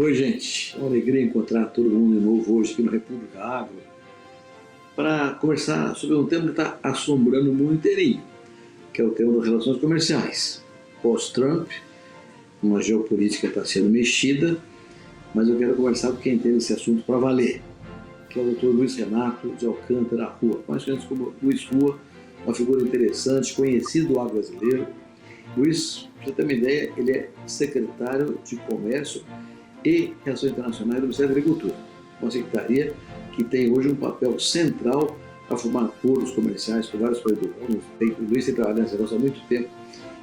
Oi, gente. É uma alegria encontrar todo mundo de novo hoje aqui no República Agro para conversar sobre um tema que está assombrando o mundo inteirinho, que é o tema das relações comerciais. Pós-Trump, uma geopolítica está sendo mexida, mas eu quero conversar com quem entende esse assunto para valer, que é o Dr. Luiz Renato de Alcântara Rua, mais conhecido como Luiz Rua, uma figura interessante, conhecido do agro brasileiro. Luiz, para você ter uma ideia, ele é secretário de Comércio e Relações Internacionais do Ministério da Agricultura, uma secretaria que tem hoje um papel central a formar acordos comerciais com vários países do mundo. O Luiz tem trabalhado nesse negócio há muito tempo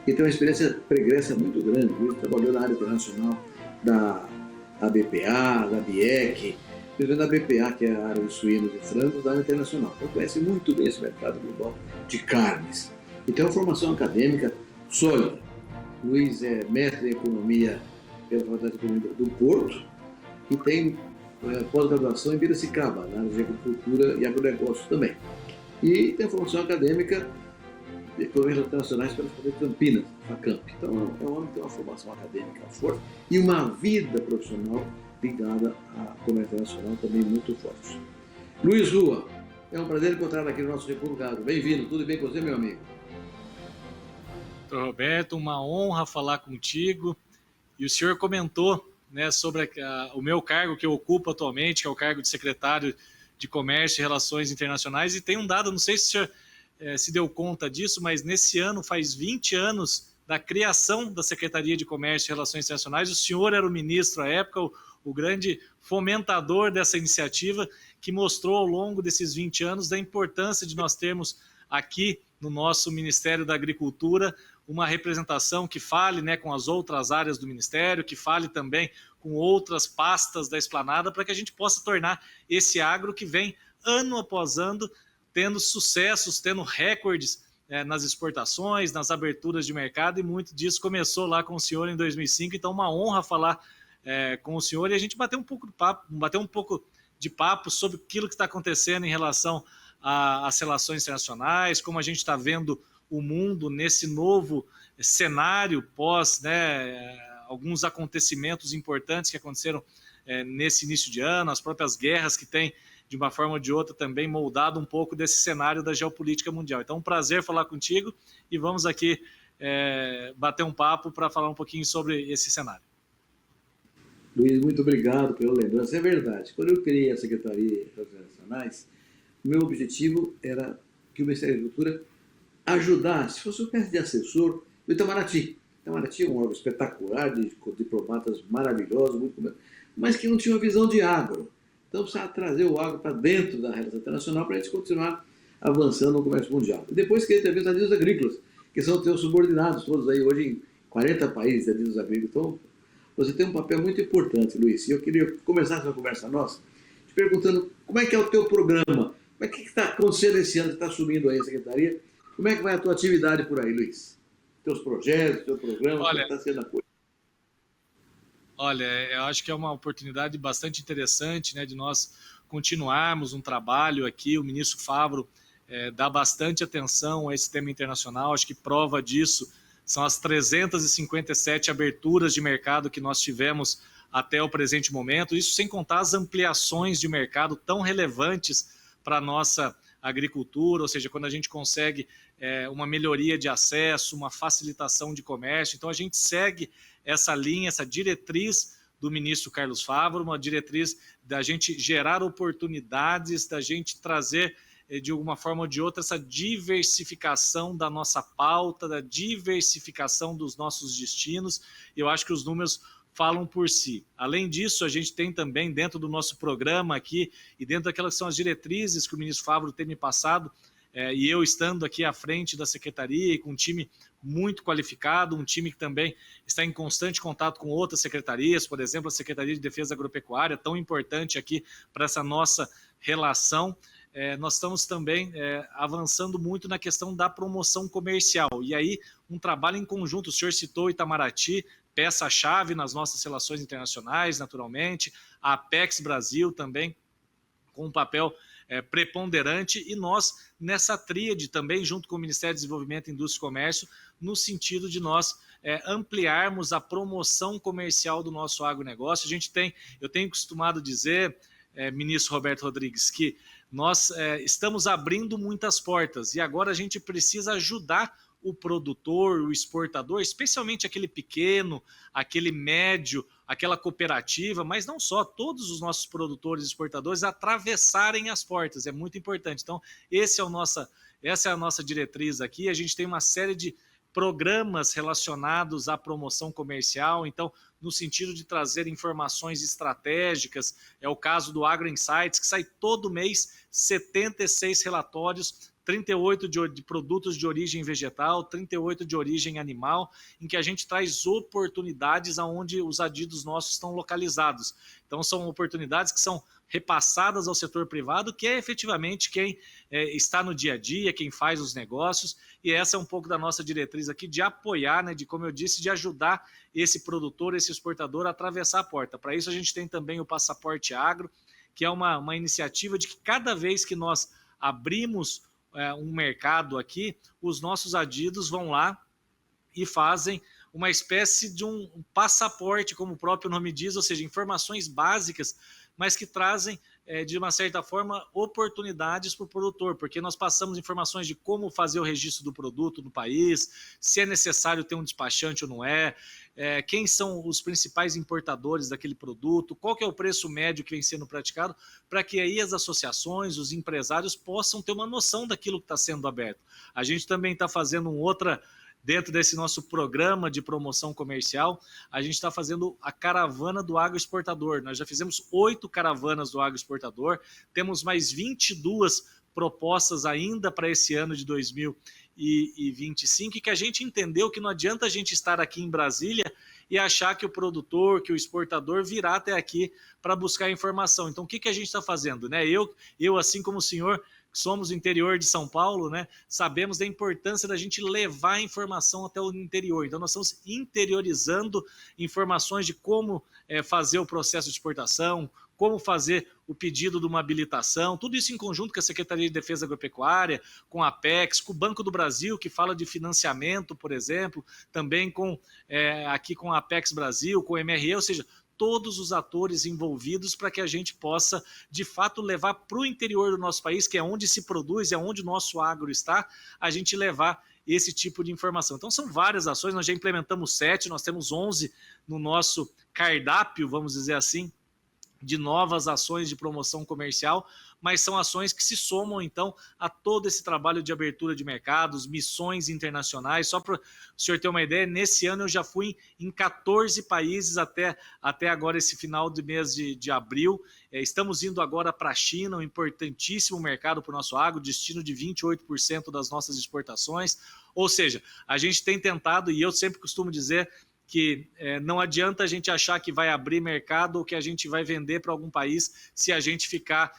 e tem uma experiência pregressa muito grande. O Luiz trabalhou na área internacional da BPA, da BIEC, principalmente da BPA, que é a área de suínos e frangos, da área internacional. Então conhece muito bem esse mercado global de carnes. E tem uma formação acadêmica sólida. O Luiz é mestre em economia pela Faculdade de Economia do Porto e tem pós-graduação em Piracicaba, na área de agricultura e agronegócio também. E tem formação acadêmica de Economias Internacionais pela Faculdade de Campinas, FACAMP. Então é um homem que tem uma formação acadêmica forte e uma vida profissional ligada à comércio internacional também muito forte. Luiz Rua, é um prazer encontrá-lo aqui no nosso República Agro. Bem-vindo, tudo bem com você, meu amigo? Doutor Roberto, uma honra falar contigo. E o senhor comentou, né, sobre o meu cargo que eu ocupo atualmente, que é o cargo de secretário de Comércio e Relações Internacionais, e tem um dado, não sei se o senhor se deu conta disso, mas nesse ano faz 20 anos da criação da Secretaria de Comércio e Relações Internacionais. O senhor era o ministro à época, o grande fomentador dessa iniciativa, que mostrou ao longo desses 20 anos da importância de nós termos aqui no nosso Ministério da Agricultura uma representação que fale, né, com as outras áreas do Ministério, que fale também com outras pastas da esplanada, para que a gente possa tornar esse agro que vem ano após ano tendo sucessos, tendo recordes nas exportações, nas aberturas de mercado, e muito disso começou lá com o senhor em 2005, então uma honra falar com o senhor e a gente bater um pouco de papo sobre aquilo que está acontecendo em relação às relações internacionais, como a gente está vendo o mundo nesse novo cenário pós, né, alguns acontecimentos importantes que aconteceram nesse início de ano, as próprias guerras que têm, de uma forma ou de outra, também moldado um pouco desse cenário da geopolítica mundial. Então, um prazer falar contigo e vamos aqui bater um papo para falar um pouquinho sobre esse cenário. Luiz, muito obrigado pela lembrança. É verdade, quando eu criei a Secretaria de Relações Internacionais, o meu objetivo era que o Ministério da Agricultura ajudasse, fosse uma espécie de assessor do Itamaraty. Itamaraty é um órgão espetacular, de diplomatas maravilhosos, muito, mas que não tinha uma visão de agro. Então precisava trazer o agro para dentro da relação internacional para a gente continuar avançando no comércio mundial. E depois criei também os adidos agrícolas, que são teus subordinados, todos aí hoje em 40 países de adidos agrícolas. Então você tem um papel muito importante, Luiz. E eu queria começar essa conversa nossa te perguntando como é que é o teu programa, como é que está acontecendo esse ano que está assumindo aí a secretaria. Como é que vai a tua atividade por aí, Luiz? Teus projetos, teu programa, como está sendo a coisa? Olha, eu acho que é uma oportunidade bastante interessante, né, de nós continuarmos um trabalho aqui. O ministro Favro dá bastante atenção a esse tema internacional. Acho que prova disso são as 357 aberturas de mercado que nós tivemos até o presente momento. Isso sem contar as ampliações de mercado tão relevantes para a nossa agricultura, ou seja, quando a gente consegue uma melhoria de acesso, uma facilitação de comércio. Então a gente segue essa linha, essa diretriz do ministro Carlos Favro, uma diretriz da gente gerar oportunidades, da gente trazer de alguma forma ou de outra essa diversificação da nossa pauta, da diversificação dos nossos destinos. Eu acho que os números falam por si. Além disso, a gente tem também dentro do nosso programa aqui e dentro daquelas que são as diretrizes que o ministro Favro tem me passado, e eu estando aqui à frente da secretaria e com um time muito qualificado, um time que também está em constante contato com outras secretarias, por exemplo, a Secretaria de Defesa Agropecuária, tão importante aqui para essa nossa relação. Nós estamos também avançando muito na questão da promoção comercial. E aí, um trabalho em conjunto, o senhor citou Itamaraty, peça-chave nas nossas relações internacionais, naturalmente, a Apex Brasil também, com um papel preponderante, e nós nessa tríade também, junto com o Ministério do Desenvolvimento, Indústria e Comércio, no sentido de nós ampliarmos a promoção comercial do nosso agronegócio. Eu tenho costumado dizer, ministro Roberto Rodrigues, que nós estamos abrindo muitas portas e agora a gente precisa ajudar o produtor, o exportador, especialmente aquele pequeno, aquele médio, aquela cooperativa, mas não só, todos os nossos produtores e exportadores atravessarem as portas, é muito importante. Então, essa é a nossa diretriz aqui. A gente tem uma série de programas relacionados à promoção comercial, então, no sentido de trazer informações estratégicas, é o caso do Agro Insights, que sai todo mês 76 relatórios, 38 de produtos de origem vegetal, 38 de origem animal, em que a gente traz oportunidades aonde os adidos nossos estão localizados. Então, são oportunidades que são repassadas ao setor privado, que é efetivamente quem está no dia a dia, quem faz os negócios, e essa é um pouco da nossa diretriz aqui, de apoiar, né, de, como eu disse, de ajudar esse produtor, esse exportador a atravessar a porta. Para isso, a gente tem também o Passaporte Agro, que é uma iniciativa de que cada vez que nós abrimos um mercado aqui, os nossos adidos vão lá e fazem uma espécie de um passaporte, como o próprio nome diz, ou seja, informações básicas, mas que trazem, de uma certa forma, oportunidades para o produtor, porque nós passamos informações de como fazer o registro do produto no país, se é necessário ter um despachante ou não quem são os principais importadores daquele produto, qual que é o preço médio que vem sendo praticado, para que aí as associações, os empresários possam ter uma noção daquilo que está sendo aberto. A gente também está fazendo dentro desse nosso programa de promoção comercial, a gente está fazendo a caravana do agroexportador. Nós já fizemos 8 caravanas do agroexportador, temos mais 22 propostas ainda para esse ano de 2025, e que a gente entendeu que não adianta a gente estar aqui em Brasília e achar que o produtor, que o exportador virá até aqui para buscar informação. Então, o que a gente está fazendo? Né? Eu, assim como o senhor, somos do interior de São Paulo, né, sabemos da importância da gente levar a informação até o interior. Então, nós estamos interiorizando informações de como fazer o processo de exportação, como fazer o pedido de uma habilitação, tudo isso em conjunto com a Secretaria de Defesa Agropecuária, com a Apex, com o Banco do Brasil, que fala de financiamento, por exemplo, também aqui com a Apex Brasil, com o MRE, ou seja, todos os atores envolvidos para que a gente possa, de fato, levar para o interior do nosso país, que é onde se produz, é onde o nosso agro está, a gente levar esse tipo de informação. Então, são várias ações, nós já implementamos 7, nós temos 11 no nosso cardápio, vamos dizer assim, de novas ações de promoção comercial, mas são ações que se somam, então, a todo esse trabalho de abertura de mercados, missões internacionais. Só para o senhor ter uma ideia, nesse ano eu já fui em 14 países até agora, esse final de mês de abril. Estamos indo agora para a China, um importantíssimo mercado para o nosso agro, destino de 28% das nossas exportações. Ou seja, a gente tem tentado, e eu sempre costumo dizer, que não adianta a gente achar que vai abrir mercado ou que a gente vai vender para algum país se a gente ficar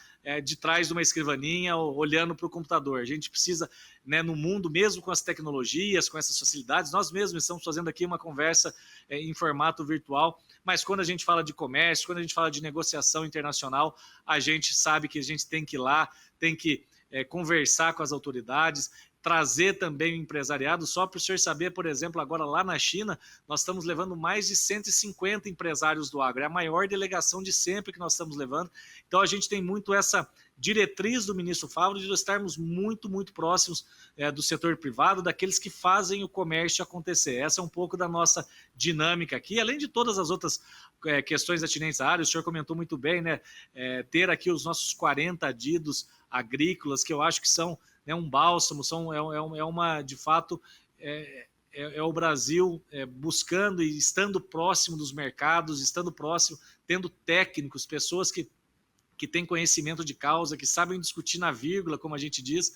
de trás de uma escrivaninha ou olhando para o computador. A gente precisa, né, no mundo, mesmo com as tecnologias, com essas facilidades, nós mesmos estamos fazendo aqui uma conversa em formato virtual, mas quando a gente fala de comércio, quando a gente fala de negociação internacional, a gente sabe que a gente tem que ir lá, tem que conversar com as autoridades, trazer também o empresariado. Só para o senhor saber, por exemplo, agora lá na China, nós estamos levando mais de 150 empresários do agro, é a maior delegação de sempre que nós estamos levando. Então a gente tem muito essa diretriz do ministro Favaro de estarmos muito, muito próximos do setor privado, daqueles que fazem o comércio acontecer. Essa é um pouco da nossa dinâmica aqui, além de todas as outras questões atinentes à área. O senhor comentou muito bem, né, ter aqui os nossos 40 adidos agrícolas, que eu acho que são um bálsamo, de fato, o Brasil buscando e estando próximo dos mercados, estando próximo, tendo técnicos, pessoas que têm conhecimento de causa, que sabem discutir na vírgula, como a gente diz,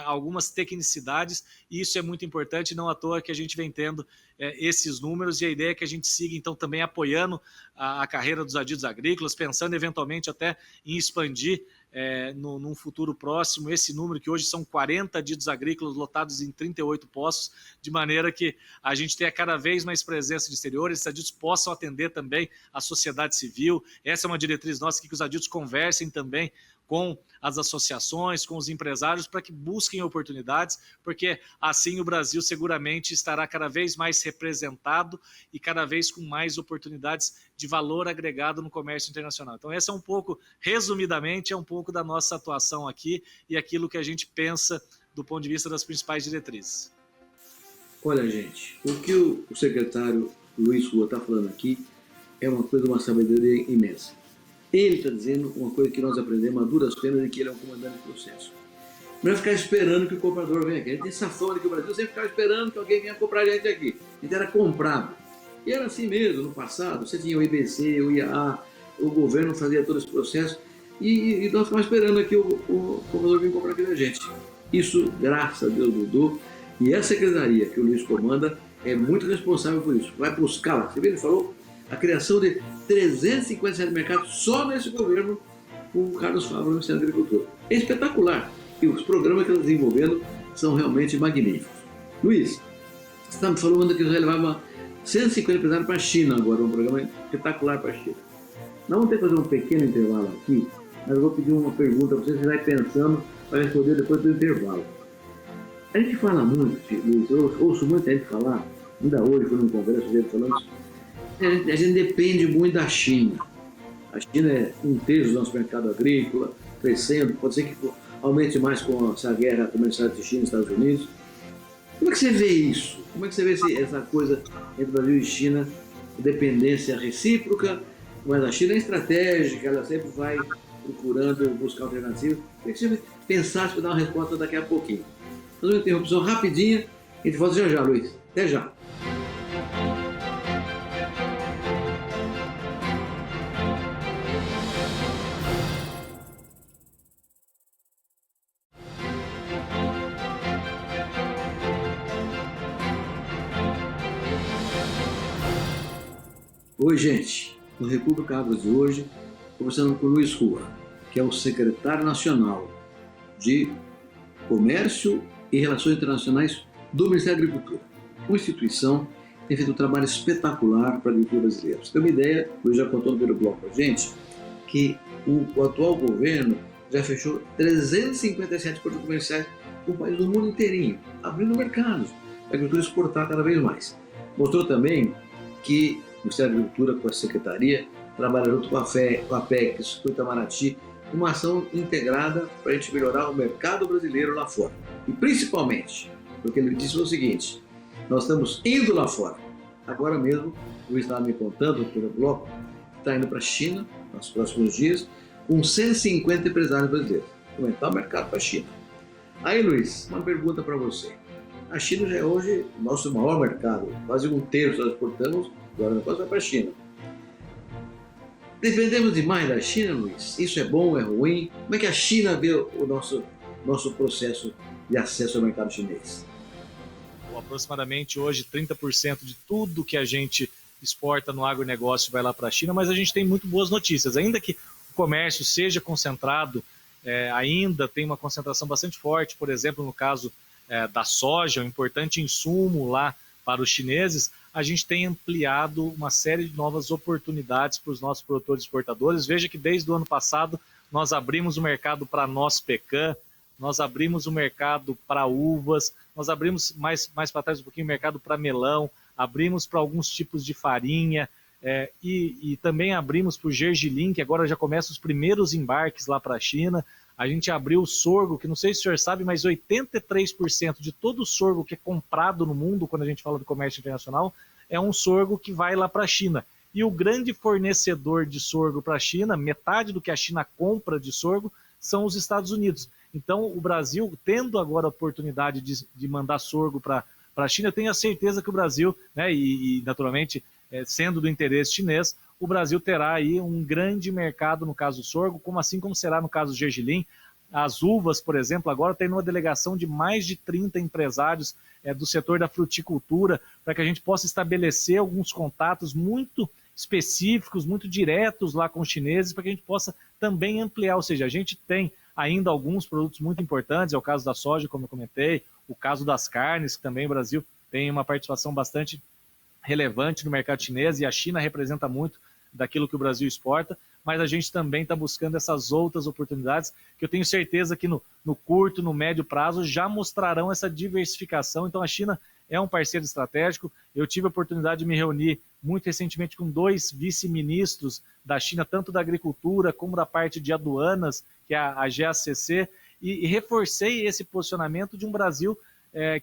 algumas tecnicidades, e isso é muito importante, não à toa que a gente vem tendo esses números, e a ideia é que a gente siga, então, também apoiando a carreira dos adidos agrícolas, pensando eventualmente até em expandir num futuro próximo esse número, que hoje são 40 adidos agrícolas lotados em 38 postos, de maneira que a gente tenha cada vez mais presença de exterior, esses adidos possam atender também a sociedade civil. Essa é uma diretriz nossa, que os adidos conversem também com as associações, com os empresários, para que busquem oportunidades, porque assim o Brasil seguramente estará cada vez mais representado e cada vez com mais oportunidades de valor agregado no comércio internacional. Então, essa é um pouco, resumidamente, é um pouco da nossa atuação aqui e aquilo que a gente pensa do ponto de vista das principais diretrizes. Olha, gente, o que o secretário Luiz Rua está falando aqui é uma coisa, uma sabedoria imensa. Ele está dizendo uma coisa que nós aprendemos a duras penas e que ele é um comandante de processo. Não é ficar esperando que o comprador venha aqui. A gente tem essa fama de que o Brasil sempre ficava esperando que alguém venha comprar a gente aqui. A gente era comprado. E era assim mesmo no passado. Você tinha o IBC, o IAA, o governo fazia todo esse processo e nós ficávamos esperando aqui o comprador vir comprar aqui da gente. Isso, graças a Deus, mudou. E essa secretaria que o Luiz comanda é muito responsável por isso. Vai buscar lá. Você viu, ele falou a criação de 357 mercados só nesse governo com o Carlos Fávaro no Ministério da Agricultura. É espetacular. E os programas que ele está desenvolvendo são realmente magníficos. Luiz, você está me falando que você levava 150 empresários para a China agora, um programa espetacular para a China. Nós vamos ter que fazer um pequeno intervalo aqui, mas eu vou pedir uma pergunta para você vai pensando para responder depois do intervalo. A gente fala muito, Luiz, eu ouço muita gente falar, ainda hoje foi num congresso dele falando isso, a gente depende muito da China. A China é 1/3 do nosso mercado agrícola, crescendo, pode ser que aumente mais com essa guerra comercial entre China e Estados Unidos. Como é que você vê isso? Como é que você vê essa coisa entre Brasil e China, dependência recíproca, mas a China é estratégica, ela sempre vai procurando buscar alternativas. Queria que você pensasse para dar uma resposta daqui a pouquinho. Fazer uma interrupção rapidinha, a gente volta já, Luiz. Até já. Oi, gente. No República Agro de hoje, conversando com o Luiz Rua, que é o secretário nacional de Comércio e Relações Internacionais do Ministério da Agricultura. Uma instituição que tem feito um trabalho espetacular para a agricultura brasileira. Você tem uma ideia, o Luiz já contou no primeiro bloco com a gente, que o atual governo já fechou 357 acordos comerciais com o país do mundo inteirinho, abrindo mercados para a agricultura exportar cada vez mais. Mostrou também que o Ministério da Agricultura, com a Secretaria, trabalha junto com a PEC, com o Itamaraty, uma ação integrada para a gente melhorar o mercado brasileiro lá fora. E principalmente, porque ele disse o seguinte, nós estamos indo lá fora. Agora mesmo, o Luiz estava me contando no primeiro bloco, está indo para a China, nos próximos dias, com 150 empresários brasileiros. Aumentar o mercado para a China. Aí, Luiz, uma pergunta para você. A China já é hoje o nosso maior mercado, quase 1/3 nós exportamos, agora o negócio vai para a China. Dependemos demais da China, Luiz? Isso é bom, é ruim? Como é que a China vê o nosso processo de acesso ao mercado chinês? Aproximadamente hoje 30% de tudo que a gente exporta no agronegócio vai lá para a China, mas a gente tem muito boas notícias. Ainda que o comércio seja concentrado, ainda tem uma concentração bastante forte, por exemplo, no caso da soja, um importante insumo lá para os chineses, a gente tem ampliado uma série de novas oportunidades para os nossos produtores exportadores. Veja que desde o ano passado nós abrimos o mercado para noz pecan, nós abrimos o mercado para uvas, nós abrimos mais para trás um pouquinho o mercado para melão, abrimos para alguns tipos de farinha e também abrimos para o gergelim, que agora já começa os primeiros embarques lá para a China. A gente abriu o sorgo, que não sei se o senhor sabe, mas 83% de todo o sorgo que é comprado no mundo, quando a gente fala do comércio internacional, é um sorgo que vai lá para a China. E o grande fornecedor de sorgo para a China, metade do que a China compra de sorgo, são os Estados Unidos. Então, o Brasil, tendo agora a oportunidade de mandar sorgo para a China, eu tenho a certeza que o Brasil, né, e naturalmente, sendo do interesse chinês, o Brasil terá aí um grande mercado no caso do sorgo, assim como será no caso do gergelim. As uvas, por exemplo, agora tem uma delegação de mais de 30 empresários do setor da fruticultura, para que a gente possa estabelecer alguns contatos muito específicos, muito diretos lá com os chineses, para que a gente possa também ampliar, ou seja, a gente tem ainda alguns produtos muito importantes, é o caso da soja, como eu comentei, o caso das carnes, que também o Brasil tem uma participação bastante relevante no mercado chinês, e a China representa muito daquilo que o Brasil exporta, mas a gente também está buscando essas outras oportunidades que eu tenho certeza que no curto, no médio prazo já mostrarão essa diversificação. Então a China é um parceiro estratégico. Eu tive a oportunidade de me reunir muito recentemente com 2 vice-ministros da China, tanto da agricultura como da parte de aduanas, que é a GACC, e reforcei esse posicionamento de um Brasil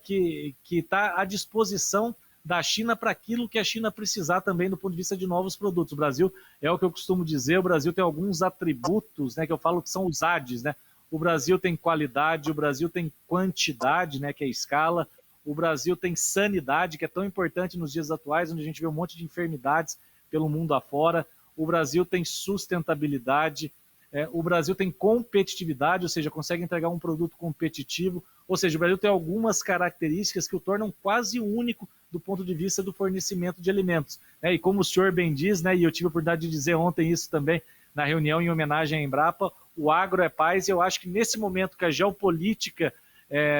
que está à disposição da China para aquilo que a China precisar também do ponto de vista de novos produtos. O Brasil, é o que eu costumo dizer, o Brasil tem alguns atributos, né, que eu falo que são os ADs, né? O Brasil tem qualidade, o Brasil tem quantidade, né, que é a escala, o Brasil tem sanidade, que é tão importante nos dias atuais, onde a gente vê um monte de enfermidades pelo mundo afora, o Brasil tem sustentabilidade, o Brasil tem competitividade, ou seja, consegue entregar um produto competitivo, ou seja, o Brasil tem algumas características que o tornam quase único do ponto de vista do fornecimento de alimentos. E como o senhor bem diz, né, e eu tive a oportunidade de dizer ontem isso também na reunião em homenagem à Embrapa, o agro é paz, e eu acho que nesse momento que a geopolítica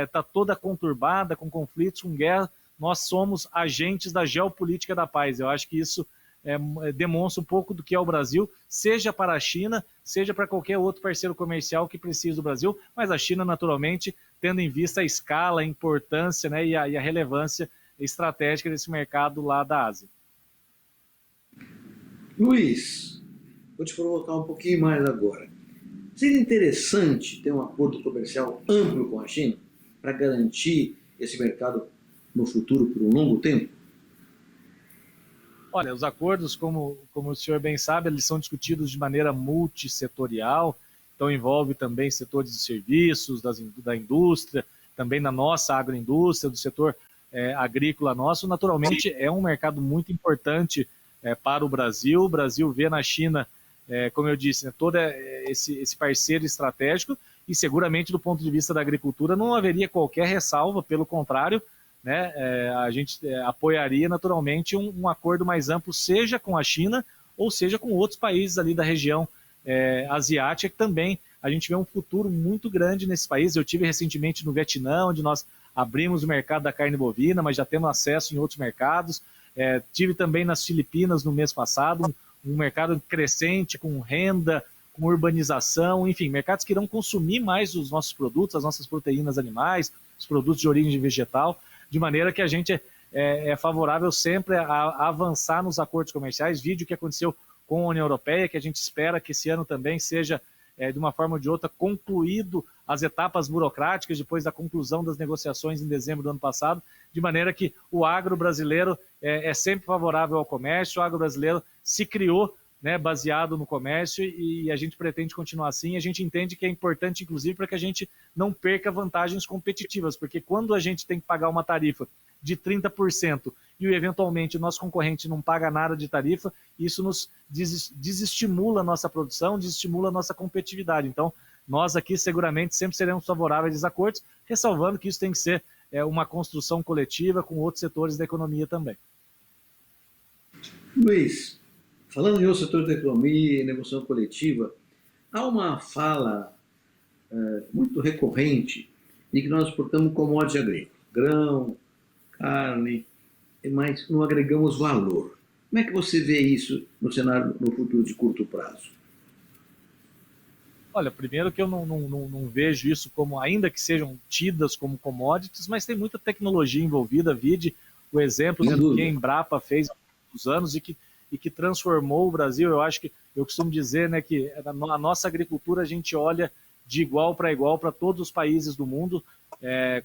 está toda conturbada, com conflitos, com guerra, nós somos agentes da geopolítica da paz. Eu acho que isso demonstra um pouco do que é o Brasil, seja para a China, seja para qualquer outro parceiro comercial que precise do Brasil, mas a China, naturalmente, tendo em vista a escala, a importância, né, e a relevância estratégica desse mercado lá da Ásia. Luiz, vou te provocar um pouquinho mais agora. Seria interessante ter um acordo comercial amplo com a China para garantir esse mercado no futuro por um longo tempo? Olha, os acordos, como o senhor bem sabe, eles são discutidos de maneira multissetorial, então envolve também setores de serviços, da indústria, também da nossa agroindústria, do setor agrícola nosso. Naturalmente, é um mercado muito importante para o Brasil. O Brasil vê na China, como eu disse, né, todo esse parceiro estratégico, e seguramente do ponto de vista da agricultura não haveria qualquer ressalva, pelo contrário, né, a gente apoiaria naturalmente um acordo mais amplo, seja com a China ou seja com outros países ali da região asiática, que também a gente vê um futuro muito grande nesse país. Eu tive recentemente no Vietnã, onde nós abrimos o mercado da carne bovina, mas já temos acesso em outros mercados. Tive também nas Filipinas no mês passado, um mercado crescente, com renda, com urbanização, enfim, mercados que irão consumir mais os nossos produtos, as nossas proteínas animais, os produtos de origem vegetal, de maneira que a gente é favorável sempre a avançar nos acordos comerciais. Vídeo que aconteceu com a União Europeia, que a gente espera que esse ano também seja, de uma forma ou de outra, concluído as etapas burocráticas depois da conclusão das negociações em dezembro do ano passado, de maneira que o agro brasileiro é sempre favorável ao comércio. O agro brasileiro se criou, né, baseado no comércio, e a gente pretende continuar assim. A gente entende que é importante, inclusive, para que a gente não perca vantagens competitivas, porque quando a gente tem que pagar uma tarifa de 30% e eventualmente o nosso concorrente não paga nada de tarifa, isso nos desestimula a nossa produção, desestimula a nossa competitividade. Então, nós aqui seguramente sempre seremos favoráveis a desacordos, ressalvando que isso tem que ser uma construção coletiva com outros setores da economia também. Luiz, falando em outro setor da economia e negociação coletiva, há uma fala muito recorrente de que nós exportamos commodities agrícolas, grão, carne, mas não agregamos valor. Como é que você vê isso no cenário no futuro de curto prazo? Olha, primeiro que eu não vejo isso como, ainda que sejam tidas como commodities, mas tem muita tecnologia envolvida. Vide o exemplo do que a Embrapa fez há muitos anos e que transformou o Brasil. Eu acho que, eu costumo dizer, né, que a nossa agricultura a gente olha de igual para todos os países do mundo,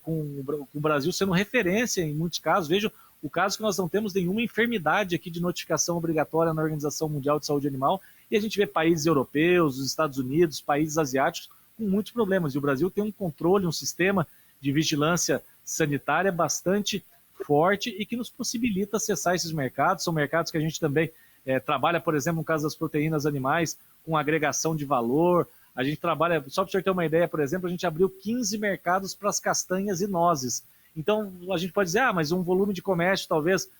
com o Brasil sendo referência em muitos casos. Veja o caso que nós não temos nenhuma enfermidade aqui de notificação obrigatória na Organização Mundial de Saúde Animal, e a gente vê países europeus, os Estados Unidos, países asiáticos com muitos problemas. E o Brasil tem um controle, um sistema de vigilância sanitária bastante forte e que nos possibilita acessar esses mercados. São mercados que a gente também trabalha, por exemplo, no caso das proteínas animais, com agregação de valor. A gente trabalha, só para o senhor ter uma ideia, por exemplo, a gente abriu 15 mercados para as castanhas e nozes. Então, a gente pode dizer, mas um volume de comércio talvez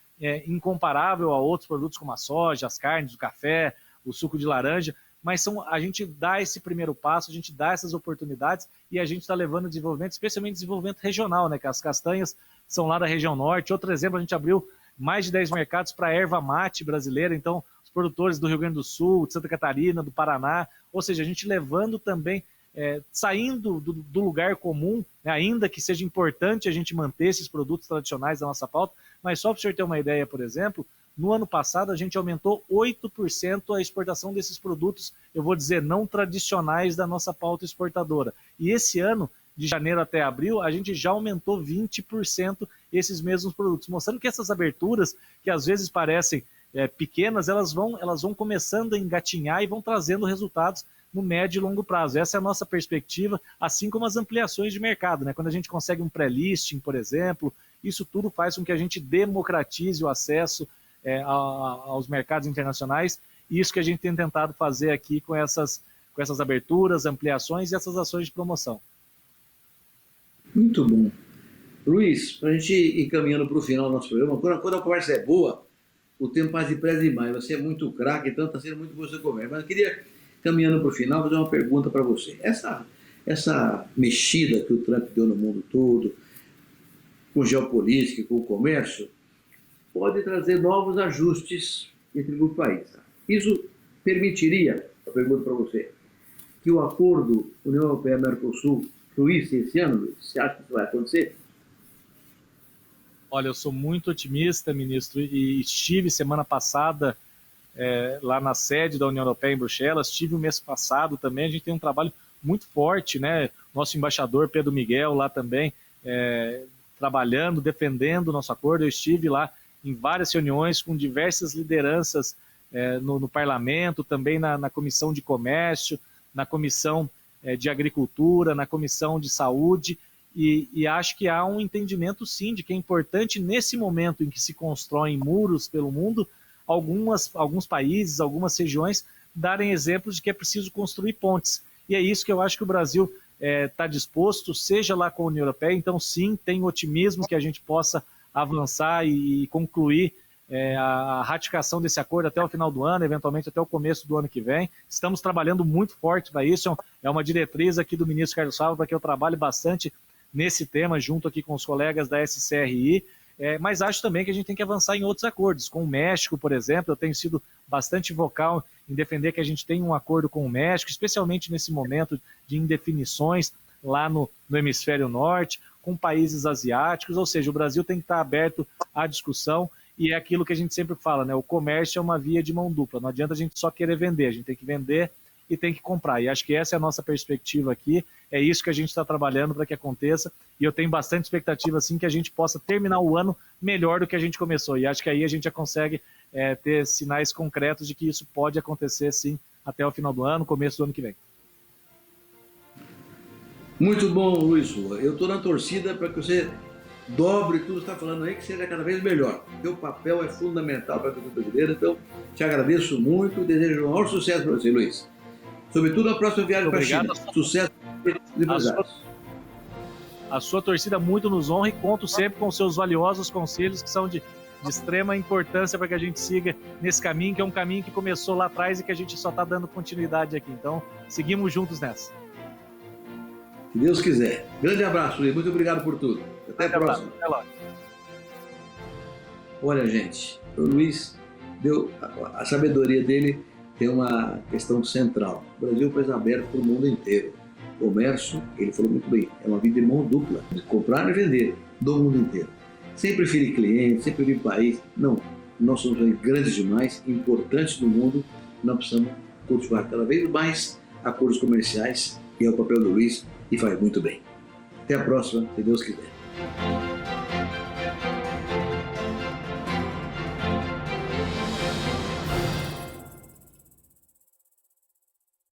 incomparável a outros produtos como a soja, as carnes, o café, o suco de laranja, mas a gente dá esse primeiro passo, a gente dá essas oportunidades e a gente está levando desenvolvimento, especialmente desenvolvimento regional, né? Que as castanhas são lá da região norte. Outro exemplo, a gente abriu mais de 10 mercados para a erva mate brasileira, então os produtores do Rio Grande do Sul, de Santa Catarina, do Paraná, ou seja, a gente levando também, saindo do lugar comum, né, ainda que seja importante a gente manter esses produtos tradicionais da nossa pauta, mas só para o senhor ter uma ideia, por exemplo, no ano passado a gente aumentou 8% a exportação desses produtos, eu vou dizer, não tradicionais da nossa pauta exportadora. E esse ano, de janeiro até abril, a gente já aumentou 20% esses mesmos produtos, mostrando que essas aberturas, que às vezes parecem pequenas, elas vão começando a engatinhar e vão trazendo resultados no médio e longo prazo. Essa é a nossa perspectiva, assim como as ampliações de mercado, né? Quando a gente consegue um pré-listing, por exemplo, isso tudo faz com que a gente democratize o acesso aos mercados internacionais, e isso que a gente tem tentado fazer aqui com essas aberturas, ampliações e essas ações de promoção. Muito bom. Luiz, para a gente ir caminhando para o final do nosso programa, quando a conversa é boa, o tempo passa depressa demais. Você é muito craque, então está sendo muito boa essa conversa. Mas eu queria, caminhando para o final, fazer uma pergunta para você. Essa mexida que o Trump deu no mundo todo, com geopolítica, com o comércio, pode trazer novos ajustes entre o país. Isso permitiria, eu pergunto para você, que o acordo União Europeia-Mercosul fluísse esse ano, Luiz? Você acha que isso vai acontecer? Olha, eu sou muito otimista, ministro, e estive semana passada lá na sede da União Europeia em Bruxelas, estive o mês passado também, a gente tem um trabalho muito forte, né? Nosso embaixador Pedro Miguel lá também, trabalhando, defendendo o nosso acordo. Eu estive lá em várias reuniões com diversas lideranças no parlamento, também na Comissão de Comércio, na Comissão de Agricultura, na Comissão de Saúde, e acho que há um entendimento, sim, de que é importante, nesse momento em que se constroem muros pelo mundo, alguns países, algumas regiões, darem exemplos de que é preciso construir pontes. E é isso que eu acho que o Brasil está disposto, seja lá com a União Europeia. Então, sim, tem otimismo que a gente possa avançar e concluir a ratificação desse acordo até o final do ano, eventualmente até o começo do ano que vem. Estamos trabalhando muito forte para isso, é uma diretriz aqui do ministro Carlos Fávaro para que eu trabalhe bastante nesse tema, junto aqui com os colegas da SCRI, mas acho também que a gente tem que avançar em outros acordos, com o México, por exemplo. Eu tenho sido bastante vocal em defender que a gente tenha um acordo com o México, especialmente nesse momento de indefinições lá no hemisfério norte, com países asiáticos, ou seja, o Brasil tem que estar aberto à discussão. E é aquilo que a gente sempre fala, né? O comércio é uma via de mão dupla. Não adianta a gente só querer vender, a gente tem que vender e tem que comprar. E acho que essa é a nossa perspectiva aqui, é isso que a gente está trabalhando para que aconteça. E eu tenho bastante expectativa, assim, que a gente possa terminar o ano melhor do que a gente começou. E acho que aí a gente já consegue ter sinais concretos de que isso pode acontecer, sim, até o final do ano, começo do ano que vem. Muito bom, Luiz Rua. Eu estou na torcida para que você dobre tudo que está falando aí, que seja cada vez melhor. O teu papel é fundamental para a cultura brasileira, então te agradeço muito e desejo o maior sucesso para você, Luiz. Sobretudo a próxima viagem para a China. Sucesso para os empresários. A sua torcida muito nos honra e conto sempre com seus valiosos conselhos, que são de extrema importância para que a gente siga nesse caminho, que é um caminho que começou lá atrás e que a gente só está dando continuidade aqui. Então, seguimos juntos nessa. Se Deus quiser. Grande abraço, Luiz. Muito obrigado por tudo. Até a próxima. Até lá. Olha, gente, o Luiz deu a sabedoria dele, tem uma questão central. O Brasil é um país aberto para o mundo inteiro. O comércio, ele falou muito bem, é uma vida de mão dupla, de comprar e vender do mundo inteiro. Sem preferir cliente, sem preferir país. Não, nós somos grandes demais, importantes no mundo, nós precisamos cultivar cada vez mais acordos comerciais, e é o papel do Luiz, e faz muito bem. Até a próxima, se Deus quiser.